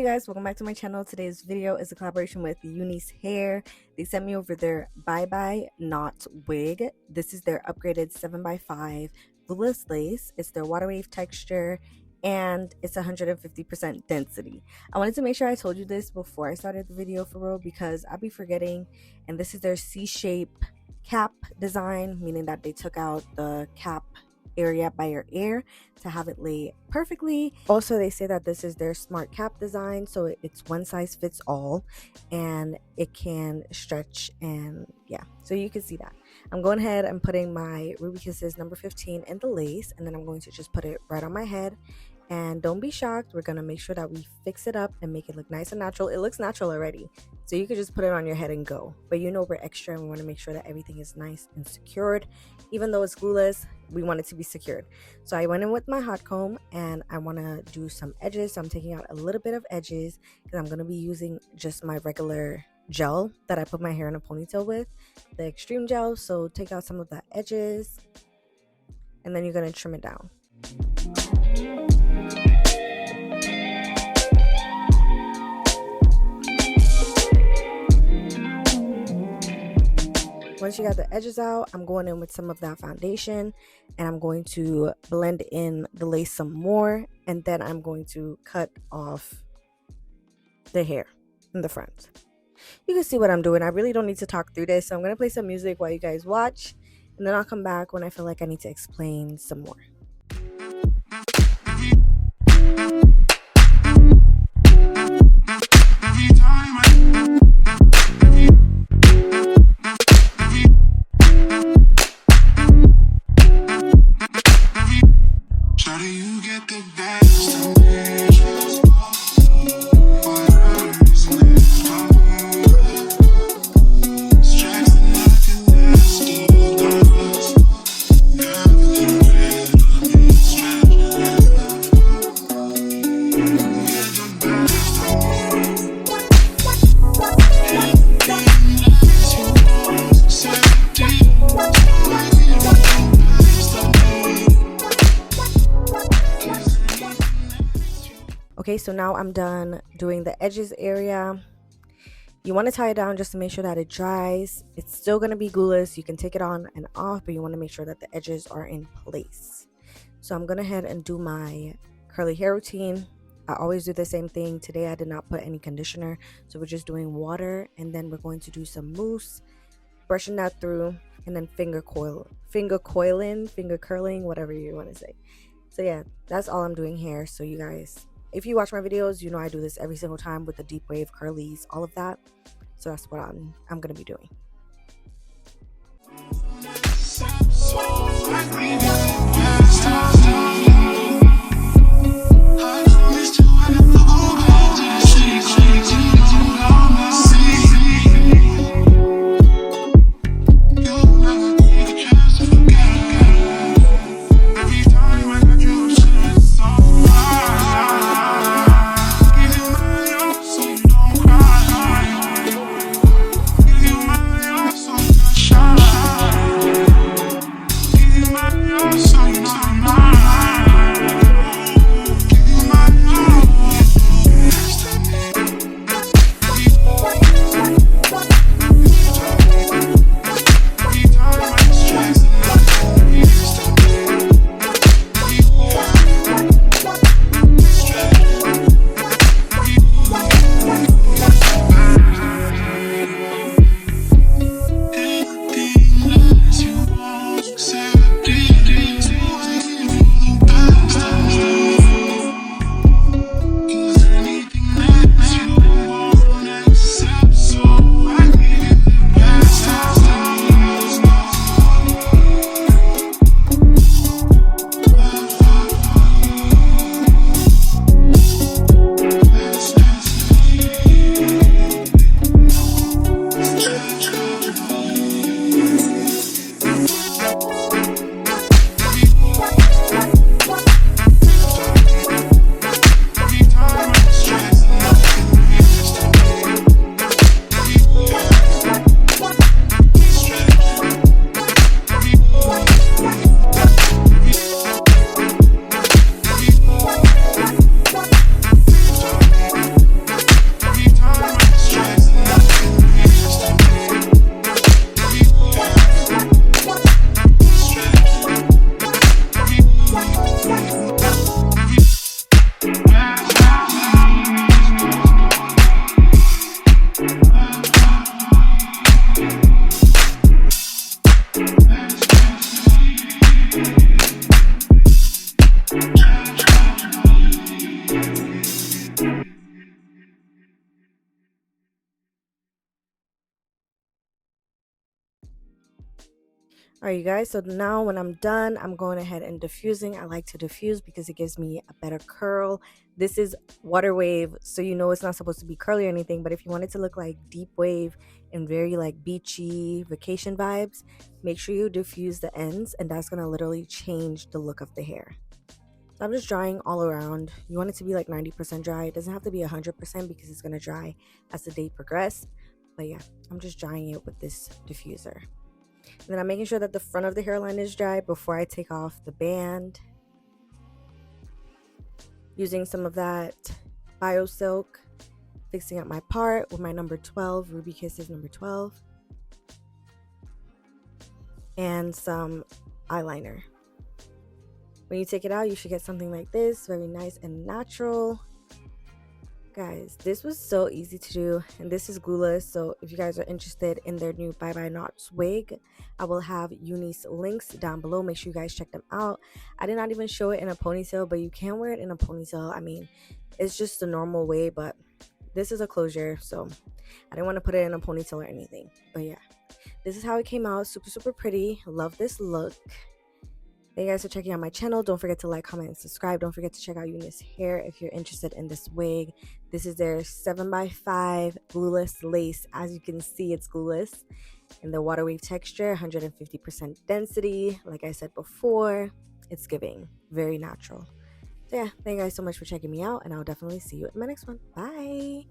guys, welcome back to my channel. Today's video is a collaboration with UNiceHair. They sent me over their BYEBYEKNOTS wig. This is their upgraded 7x5 glueless lace. It's their water wave texture and it's 150% density. I wanted to make sure I told you this before I started the video for real because I'll be forgetting. And this is their C-shape cap design, meaning that they took out the cap area by your ear to have it lay perfectly. Also, they say that this is their smart cap design, so it's one size fits all and it can stretch, and yeah, so you can see that. I'm going ahead and putting my Ruby Kisses number 15 in the lace, and then I'm going to just put it right on my head. And don't be shocked, we're gonna make sure that we fix it up and make it look nice and natural. It looks natural already, so you could just put it on your head and go, but you know we're extra and we want to make sure that everything is nice and secured. Even though it's glueless, we want it to be secured. So I went in with my hot comb and I want to do some edges, so I'm taking out a little bit of edges because I'm going to be using just my regular gel that I put my hair in a ponytail with, the extreme gel. So take out some of that edges and then you're going to trim it down. Once you got the edges out, I'm going in with some of that foundation and I'm going to blend in the lace some more, and then I'm going to cut off the hair in the front. You can see what I'm doing. I really don't need to talk through this, so I'm going to play some music while you guys watch, and then I'll come back when I feel like I need to explain some more. Okay, so now I'm done doing the edges area. You want to tie it down just to make sure that it dries. It's still going to be glueless. You can take it on and off, but you want to make sure that the edges are in place. So I'm going to head and do my curly hair routine. I always do the same thing. Today I did not put any conditioner, so we're just doing water, and then we're going to do some mousse, brushing that through, and then finger curling, whatever you want to say. So yeah, that's all I'm doing here. So you guys, if you watch my videos, you know I do this every single time with the deep wave, curlies, all of that. So that's what I'm gonna be doing. So Alright, you guys, so now when I'm done, I'm going ahead and diffusing. I like to diffuse because it gives me a better curl. This is water wave, so you know it's not supposed to be curly or anything, but if you want it to look like deep wave and very like beachy vacation vibes, make sure you diffuse the ends, and that's going to literally change the look of the hair. So I'm just drying all around. You want it to be like 90% dry. It doesn't have to be 100% because it's going to dry as the day progresses. But yeah, I'm just drying it with this diffuser. And then I'm making sure that the front of the hairline is dry before I take off the band. Using some of that Bio Silk, fixing up my part with my number 12, Ruby Kisses number 12. And some eyeliner. When you take it out, you should get something like this, very nice and natural. Guys, this was so easy to do, and this is glueless. So if you guys are interested in their new Bye Bye Knots wig, I will have Unice links down below. Make sure you guys check them out. I did not even show it in a ponytail, but you can wear it in a ponytail. I mean, it's just the normal way, but this is a closure, so I didn't want to put it in a ponytail or anything. But yeah, this is how it came out. Super, super pretty. Love this look. Thank you guys for checking out my channel. Don't forget to like, comment, and subscribe. Don't forget to check out UNiceHair if you're interested in this wig. This is their 7x5 glueless lace. As you can see, it's glueless. In the water wave texture, 150% density. Like I said before, it's giving. Very natural. So yeah, thank you guys so much for checking me out, and I'll definitely see you in my next one. Bye!